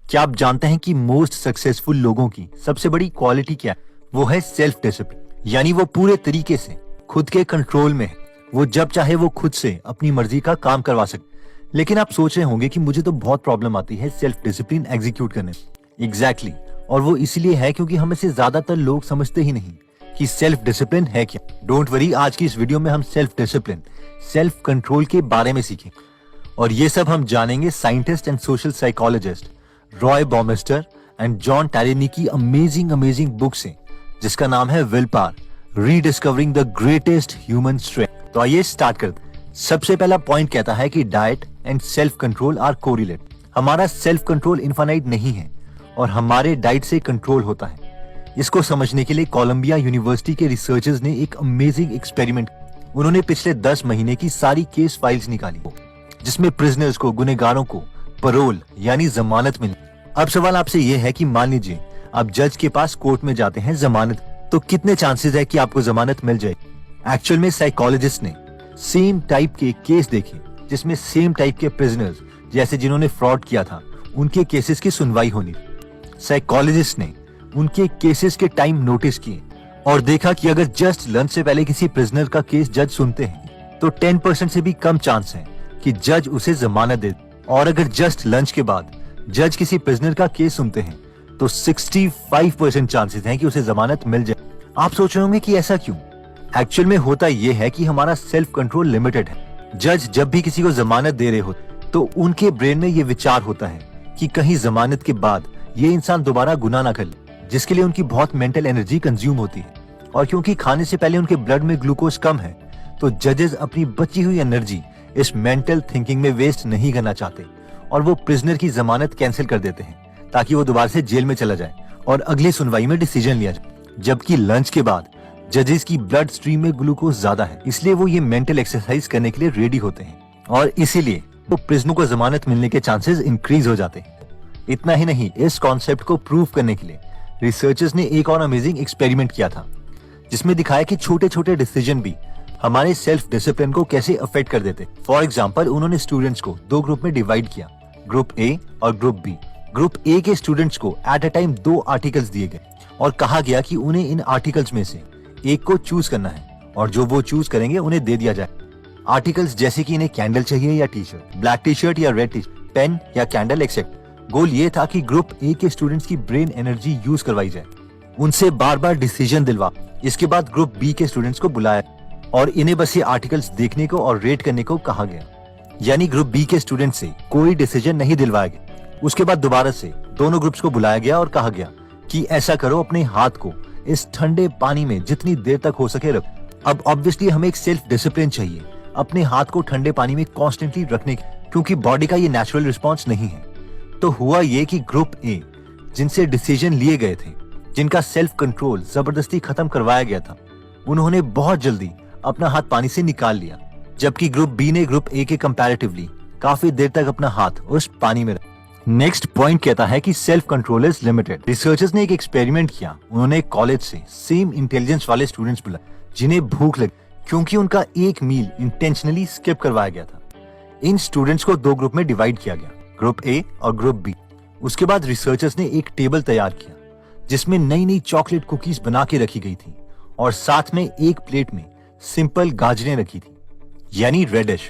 क्या आप जानते हैं कि मोस्ट सक्सेसफुल लोगों की सबसे बड़ी क्वालिटी क्या है? वो है सेल्फ डिसिप्लिन, यानी वो पूरे तरीके से खुद के कंट्रोल में है। वो जब चाहे वो खुद से अपनी मर्जी का काम करवा सकते। लेकिन आप सोच रहे होंगे कि मुझे तो बहुत प्रॉब्लम आती है सेल्फ डिसिप्लिन एग्जीक्यूट करने में। एग्जैक्टली, और वो इसलिए है क्योंकि हम में से ज्यादातर लोग समझते ही नहीं कि सेल्फ डिसिप्लिन है क्या। डोंट वरी, आज की इस वीडियो में हम सेल्फ डिसिप्लिन, सेल्फ कंट्रोल के बारे में सीखेंगे और ये सब हम जानेंगे scientist and social psychologist Roy Baumeister and John Tierney की अमेजिंग बुक से, जिसका नाम है will power, rediscovering the greatest human strength. तो आइए स्टार्ट करते हैं। सबसे पहला पॉइंट कहता है कि diet and self control are correlate. हमारा सेल्फ कंट्रोल इनफाइनाइट नहीं है और हमारे डाइट से कंट्रोल होता है। इसको समझने के लिए कोलंबिया यूनिवर्सिटी के रिसर्चर्स ने एक अमेजिंग एक्सपेरिमेंट। उन्होंने पिछले 10 महीने की सारी केस फाइल्स निकाली जिसमें प्रिजनर्स को, गुनहगारों को परोल यानी जमानत मिली। अब सवाल आपसे यह है कि मान लीजिए आप जज के पास कोर्ट में जाते हैं जमानत, तो कितने चांसेस है कि आपको जमानत मिल जाए? एक्चुअल में साइकोलॉजिस्ट ने सेम टाइप के केस देखे जिसमें सेम टाइप के प्रिजनर्स, जैसे जिन्होंने फ्रॉड किया था, उनके केसेस की सुनवाई होनी। साइकोलॉजिस्ट ने उनके केसेस के टाइम नोटिस किए और देखा कि अगर जस्ट लंच से पहले किसी प्रिजनर का केस जज सुनते हैं तो 10% से भी कम चांस है कि जज उसे जमानत दे, और अगर जस्ट लंच के बाद जज किसी प्रिजनर का केस सुनते हैं तो 65% चांसेस हैं कि उसे जमानत मिल जाए। आप सोच रहे होंगे कि ऐसा क्यों? एक्चुअल में होता यह है कि हमारा सेल्फ कंट्रोल लिमिटेड है। जज जब भी किसी को जमानत दे रहे होते तो उनके ब्रेन में ये विचार होता है कि कहीं जमानत के बाद ये इंसान दोबारा गुनाह ना कर ले, जिसके लिए उनकी बहुत मेंटल एनर्जी कंज्यूम होती है। और क्योंकि खाने से पहले उनके ब्लड में ग्लूकोज कम है, तो जजेस अपनी बची हुई एनर्जी इस मेंटल थिंकिंग में वेस्ट नहीं करना चाहते और वो प्रिजनर की जमानत कैंसिल कर देते हैं ताकि वो दोबारा से जेल में चला जाए और अगली सुनवाई में डिसीजन लिया जाए। जबकि लंच के बाद जजेस की ब्लड स्ट्रीम में ग्लूकोज ज्यादा है, इसलिए वो ये मेंटल एक्सरसाइज करने के लिए रेडी होते हैं और इसीलिए वो प्रिजनर को जमानत मिलने के चांसेस इंक्रीज हो जाते हैं। इतना ही नहीं, इस कॉन्सेप्ट को प्रूव करने के लिए रिसर्चर्स ने एक और अमेजिंग एक्सपेरिमेंट किया था जिसमें दिखाया कि छोटे छोटे डिसीजन भी हमारे सेल्फ डिसिप्लिन को कैसे अफेक्ट कर देते। फॉर एग्जाम्पल, उन्होंने स्टूडेंट्स को 2 ग्रुप में डिवाइड किया, ग्रुप ए और ग्रुप बी। ग्रुप ए के स्टूडेंट्स को एट अ टाइम 2 आर्टिकल्स दिए गए और कहा गया कि उन्हें इन आर्टिकल्स में से एक को चूज करना है और जो वो चूज करेंगे उन्हें दे दिया जाए। आर्टिकल्स जैसे कि इन्हें कैंडल चाहिए या T shirt, black T shirt या रेड टी शर्ट, पेन या कैंडल एक्सेप्ट। गोल ये था कि ग्रुप ए के स्टूडेंट्स की ब्रेन एनर्जी यूज करवाई जाए, उनसे बार बार डिसीजन दिलवा। इसके बाद ग्रुप बी के स्टूडेंट्स को बुलाया और इन्हें बस ये आर्टिकल्स देखने को और रेट करने को कहा गया, यानी ग्रुप बी के स्टूडेंट से कोई डिसीजन नहीं दिलवाया गया। उसके बाद दोबारा से दोनों ग्रुप्स को बुलाया गया और कहा गया कि ऐसा करो, अपने हाथ को इस ठंडे पानी में जितनी देर तक हो सके रखो। अब ऑब्वियसली हमें एक सेल्फ डिसिप्लिन चाहिए अपने हाथ को ठंडे पानी में कॉन्स्टेंटली रखने की, क्योंकि बॉडी का ये नेचुरल रिस्पॉन्स नहीं है। तो हुआ ये कि ग्रुप ए, जिनसे डिसीजन लिए गए थे, जिनका सेल्फ कंट्रोल जबरदस्ती खत्म करवाया गया था, उन्होंने बहुत जल्दी अपना हाथ पानी से निकाल लिया, जबकि ग्रुप बी ने ग्रुप ए के कंपैरेटिवली काफी देर तक अपना हाथ उस पानी में रखा। नेक्स्ट पॉइंट कहता है कि self control is limited. Researchers ने एक एक्सपेरिमेंट किया। उन्होंने कॉलेज से सेम इंटेलिजेंस वाले स्टूडेंट्स बुलाए जिन्हें भूख लगी, क्योंकि उनका एक मील इंटेंशनली स्किप करवाया गया था। इन स्टूडेंट्स को 2 ग्रुप में डिवाइड किया गया, ग्रुप ए और ग्रुप बी। उसके बाद रिसर्चर्स ने एक टेबल तैयार किया जिसमें नई नई चॉकलेट कुकीज बना के रखी गई थी और साथ में एक प्लेट में सिंपल गाजरें रखी थी, यानी रेडिश।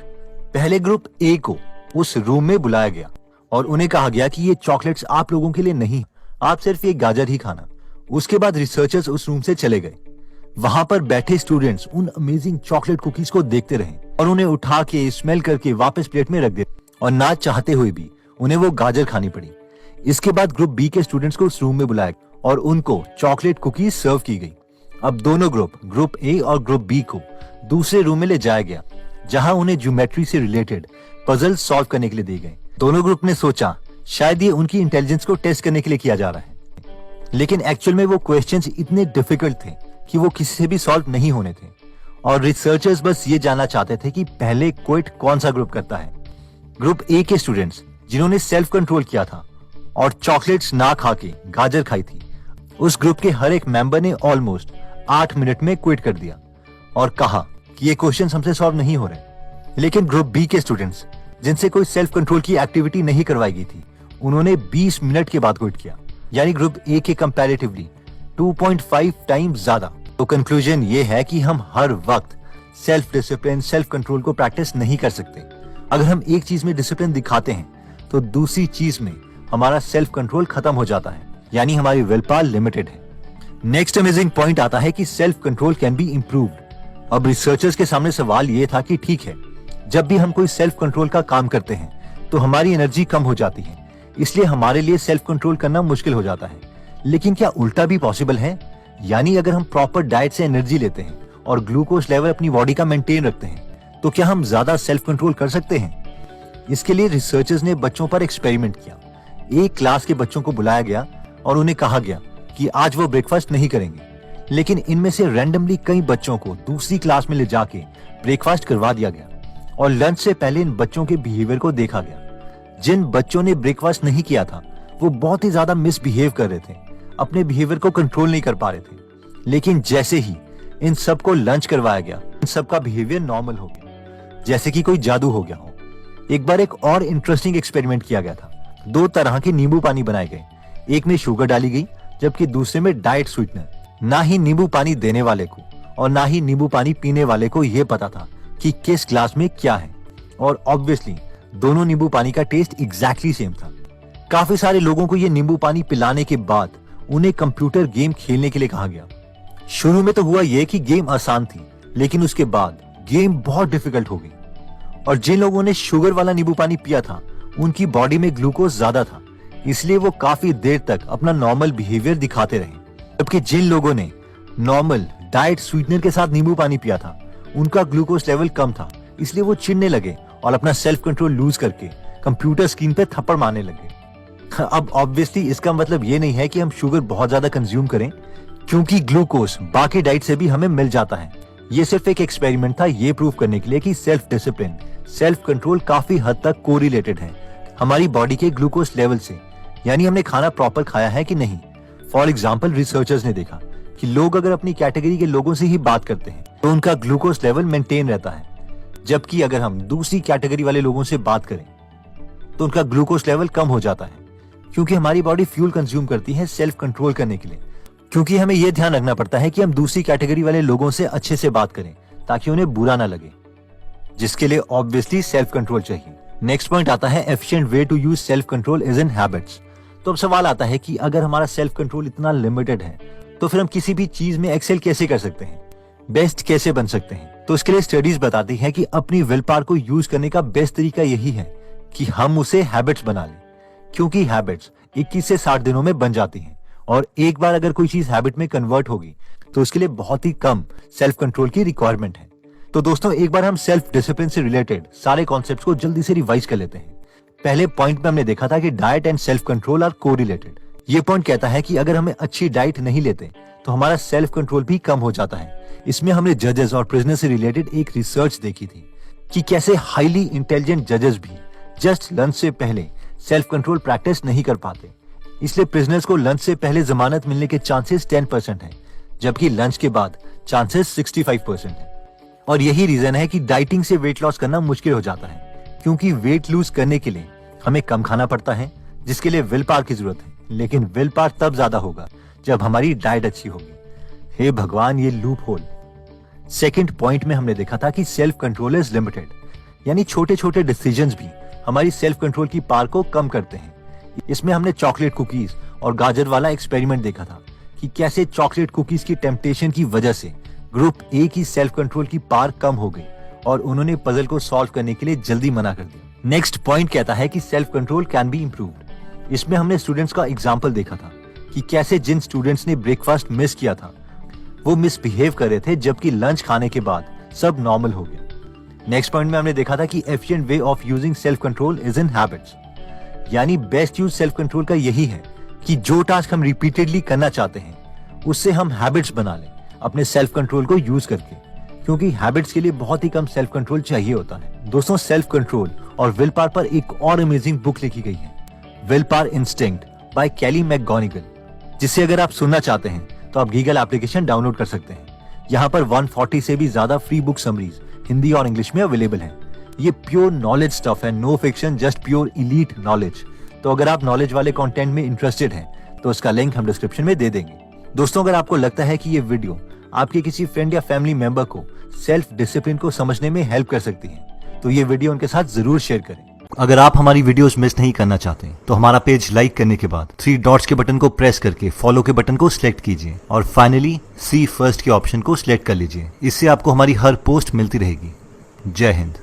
पहले ग्रुप ए को उस रूम में बुलाया गया और उन्हें कहा गया कि ये चॉकलेट्स आप लोगों के लिए नहीं, आप सिर्फ ये गाजर ही खाना। उसके बाद रिसर्चर्स उस रूम से चले गए। वहां पर बैठे स्टूडेंट्स उन अमेजिंग चॉकलेट कुकीज को देखते रहे और उन्हें उठा के स्मेल करके वापस प्लेट में रख दिया और ना चाहते हुए भी उन्हें वो गाजर खानी पड़ी। इसके बाद ग्रुप बी के स्टूडेंट्स को उस रूम में बुलाया और उनको चॉकलेट कुकीज सर्व की गई। अब दोनों ग्रुप ए और ग्रुप बी को दूसरे रूम में ले जाया गया जहां उन्हें ज्योमेट्री से रिलेटेड पजल सॉल्व करने के लिए दिए गए। दोनों ग्रुप ने सोचा शायद ये उनकी इंटेलिजेंस को टेस्ट करने के लिए किया जा रहा है, लेकिन एक्चुअल में वो क्वेश्चंस इतने डिफिकल्ट थे कि वो किसी से भी सॉल्व नहीं होने थे और रिसर्चर्स बस ये जानना चाहते थे कि पहले क्विट कौन सा ग्रुप करता है। ग्रुप ए के स्टूडेंट्स जिन्होंने सेल्फ कंट्रोल किया था और चॉकलेट्स ना खा के गाजर खाई थी, उस ग्रुप के हर एक मेंबर ने ऑलमोस्ट 8 मिनट में क्विट कर दिया और कहा कि ये क्वेश्चन हमसे सॉल्व नहीं हो रहे। लेकिन ग्रुप बी के स्टूडेंट्स जिनसे कोई सेल्फ कंट्रोल की एक्टिविटी नहीं करवाई गई थी, उन्होंने 20 मिनट के बाद क्विट किया, यानी ग्रुप ए के कंपैरेटिवली 2.5 टाइम्स ज्यादा। तो कंक्लूजन ये है कि हम हर वक्त सेल्फ डिसिप्लिन, सेल्फ कंट्रोल को प्रैक्टिस नहीं कर सकते। अगर हम एक चीज में डिसिप्लिन दिखाते हैं तो दूसरी चीज में हमारा सेल्फ कंट्रोल खत्म हो जाता है, यानी हमारी विल पावर लिमिटेड है। नेक्स्ट अमेजिंग पॉइंट आता है कि self control can be improved. अब रिसर्चर्स के सामने सवाल ये था कि ठीक है, जब भी हम कोई सेल्फ कंट्रोल का काम करते हैं तो हमारी एनर्जी कम हो जाती है, इसलिए हमारे लिए सेल्फ कंट्रोल करना मुश्किल हो जाता है। लेकिन क्या उल्टा भी पॉसिबल है? यानी अगर हम प्रॉपर डाइट से एनर्जी लेते हैं और ग्लूकोज लेवल अपनी बॉडी का मेंटेन रखते हैं तो क्या हम ज्यादा सेल्फ कंट्रोल कर सकते हैं? इसके लिए रिसर्चर्स ने बच्चों पर एक्सपेरिमेंट किया। एक क्लास के बच्चों को बुलाया गया और उन्हें कहा गया कि आज वो ब्रेकफास्ट नहीं करेंगे, लेकिन इनमें से रैंडमली कई बच्चों को दूसरी क्लास में ले जाके ब्रेकफास्ट करवा दिया गया और लंच से पहले इन बच्चों के बिहेवियर को देखा गया। जिन बच्चों ने ब्रेकफास्ट नहीं किया था वो बहुत ही ज्यादा मिसबिहेव कर रहे थे, अपने बिहेवियर को कंट्रोल नहीं कर पा रहे थे। लेकिन जैसे ही इन सबको लंच करवाया गया, इन सबका बिहेवियर नॉर्मल हो गया, जैसे कि कोई जादू हो गया हो। एक बार एक और इंटरेस्टिंग एक्सपेरिमेंट किया गया था। 2 तरह के नींबू पानी बनाए गए, एक में शुगर डाली गई जबकि दूसरे में डाइट स्वीटनर। ना ही नींबू पानी देने वाले को और ना ही नींबू पानी पीने वाले को यह पता था कि किस ग्लास में क्या है, और ऑब्वियसली दोनों नींबू पानी का टेस्ट एग्जैक्टली सेम था। काफी सारे लोगों को यह नींबू पानी पिलाने के बाद उन्हें कंप्यूटर गेम खेलने के लिए कहा गया। शुरू में तो हुआ यह कि गेम आसान थी, लेकिन उसके बाद गेम बहुत डिफिकल्ट हो गई और जिन लोगों ने शुगर वाला नींबू पानी पिया था उनकी बॉडी में ग्लूकोज ज्यादा था, इसलिए वो काफी देर तक अपना नॉर्मल बिहेवियर दिखाते रहे। जबकि जिन लोगों ने नॉर्मल डाइट स्वीटनर के साथ नींबू पानी पिया था उनका ग्लूकोज लेवल कम था, इसलिए वो चिढ़ने लगे और अपना सेल्फ कंट्रोल लूज करके कंप्यूटर स्क्रीन पे थप्पड़ मारने लगे। अब ऑब्वियसली इसका मतलब ये नहीं है कि हम शुगर बहुत ज्यादा कंज्यूम करें, क्योंकि ग्लूकोज बाकी डाइट से भी हमें मिल जाता है। ये सिर्फ एक एक्सपेरिमेंट था ये प्रूव करने के लिए कि सेल्फ डिसिप्लिन, सेल्फ कंट्रोल काफी हद तक कोरिलेटेड है हमारी बॉडी के ग्लूकोज लेवल से, यानी हमने खाना प्रॉपर खाया है कि नहीं। फॉर एग्जाम्पल, रिसर्चर्स ने देखा कि लोग अगर अपनी कैटेगरी के लोगों से ही बात करते हैं तो उनका ग्लूकोज लेवल मेंटेन रहता है, जबकि अगर हम दूसरी कैटेगरी वाले लोगों से बात करें तो उनका ग्लूकोज लेवल कम हो जाता है, क्योंकि हमारी बॉडी फ्यूल कंज्यूम करती है सेल्फ कंट्रोल करने के लिए। क्योंकि हमें यह ध्यान रखना पड़ता है कि हम दूसरी कैटेगरी वाले लोगों से अच्छे से बात करें ताकि उन्हें बुरा ना लगे, जिसके लिए ऑब्वियसली सेल्फ कंट्रोल चाहिए। नेक्स्ट पॉइंट आता है efficient way to use self control is in habits. तो अब सवाल आता है कि अगर हमारा सेल्फ कंट्रोल इतना लिमिटेड है तो फिर हम किसी भी चीज में एक्सेल कैसे कर सकते हैं, बेस्ट कैसे बन सकते हैं? तो इसके लिए स्टडीज बताती है कि अपनी विल पावर को यूज करने का बेस्ट तरीका यही है कि हम उसे हैबिट्स बना लें, क्योंकि हैबिट्स 21 से 60 दिनों में बन जाती हैं और एक बार अगर कोई चीज हैबिट में कन्वर्ट होगी तो उसके लिए बहुत ही कम सेल्फ कंट्रोल की रिक्वायरमेंट है। तो दोस्तों, एक बार हम सेल्फ डिसिप्लिन से रिलेटेड सारे कॉन्सेप्ट्स को जल्दी से रिवाइज कर लेते हैं। पहले पॉइंट में हमने देखा था कि diet and self control are correlated. ये पॉइंट कहता है कि अगर हमें अच्छी डाइट नहीं लेते तो हमारा सेल्फ कंट्रोल भी कम हो जाता है। इसमें हमने जजेस और प्रिजनर से रिलेटेड एक रिसर्च देखी थी कि कैसे हाईली इंटेलिजेंट जजेस भी जस्ट लंच से पहले सेल्फ कंट्रोल प्रैक्टिस नहीं कर पाते, इसलिए प्रिजनर्स को लंच से पहले जमानत मिलने के चांसेस 10% हैं, जबकि लंच के बाद चांसेस 65% हैं। और यही रीजन है कि डाइटिंग से वेट लॉस करना मुश्किल हो जाता है, क्योंकि वेट लूज करने के लिए हमें कम खाना पड़ता है, जिसके लिए विल पावर की जरूरत है। लेकिन विल पावर तब ज्यादा होगा जब हमारी डाइट अच्छी होगी। हे भगवान, ये लूप होल। सेकेंड पॉइंट में हमने देखा था कि सेल्फ कंट्रोल इज लिमिटेड, यानी छोटे छोटे डिसीजंस भी हमारी सेल्फ कंट्रोल की पावर को कम करते हैं। इसमें हमने चॉकलेट कुकीज और गाजर वाला एक्सपेरिमेंट देखा था कि कैसे चॉकलेट कुकीज की टेम्पटेशन की वजह से ग्रुप ए की सेल्फ कंट्रोल की पावर कम हो गई और उन्होंने पजल को सॉल्व करने के लिए जल्दी मना कर दिया। नेक्स्ट पॉइंट कहता है कि self control can be improved. इसमें हमने स्टूडेंट्स का एग्जाम्पल देखा था कि कैसे जिन स्टूडेंट्स ने ब्रेकफास्ट मिस किया था वो मिसबिहेव कर रहे थे, जबकि लंच खाने के बाद सब नॉर्मल हो गया। नेक्स्ट पॉइंट में हमने देखा था कि efficient way of using self control is in habits, यानी बेस्ट यूज सेल्फ कंट्रोल का यही है कि जो टास्क हम रिपीटेडली करना चाहते हैं उससे हम हैबिट्स बना लें अपने सेल्फ कंट्रोल को यूज करके, क्योंकि हैबिट्स के लिए बहुत ही कम सेल्फ कंट्रोल चाहिए होता है। दोस्तों, सेल्फ कंट्रोल और विल पावर पर एक और अमेजिंग बुक लिखी गई है, विल पावर इंस्टिंक्ट बाय कैली मैकगोनिगल, जिसे अगर आप सुनना चाहते हैं तो आप गीगल एप्लीकेशन डाउनलोड कर सकते हैं। यहाँ पर 140 से भी ज्यादा फ्री बुक समरीज हिंदी और इंग्लिश में अवेलेबल है। ये प्योर नॉलेज स्टफ है, no fiction, just pure elite knowledge. तो अगर आप नॉलेज वाले कंटेंट में इंटरेस्टेड हैं तो उसका लिंक हम डिस्क्रिप्शन में दे देंगे। दोस्तों, अगर आपको लगता है कि ये वीडियो आपके किसी फ्रेंड या फैमिली मेंबर को सेल्फ डिसिप्लिन को समझने में हेल्प कर सकती है तो ये वीडियो उनके साथ जरूर शेयर करें। अगर आप हमारी वीडियोस मिस नहीं करना चाहते तो हमारा पेज लाइक करने के बाद 3 डॉट्स के बटन को प्रेस करके फॉलो के बटन को सिलेक्ट कीजिए और फाइनली सी फर्स्ट के ऑप्शन को सिलेक्ट कर लीजिए। इससे आपको हमारी हर पोस्ट मिलती रहेगी। जय हिंद।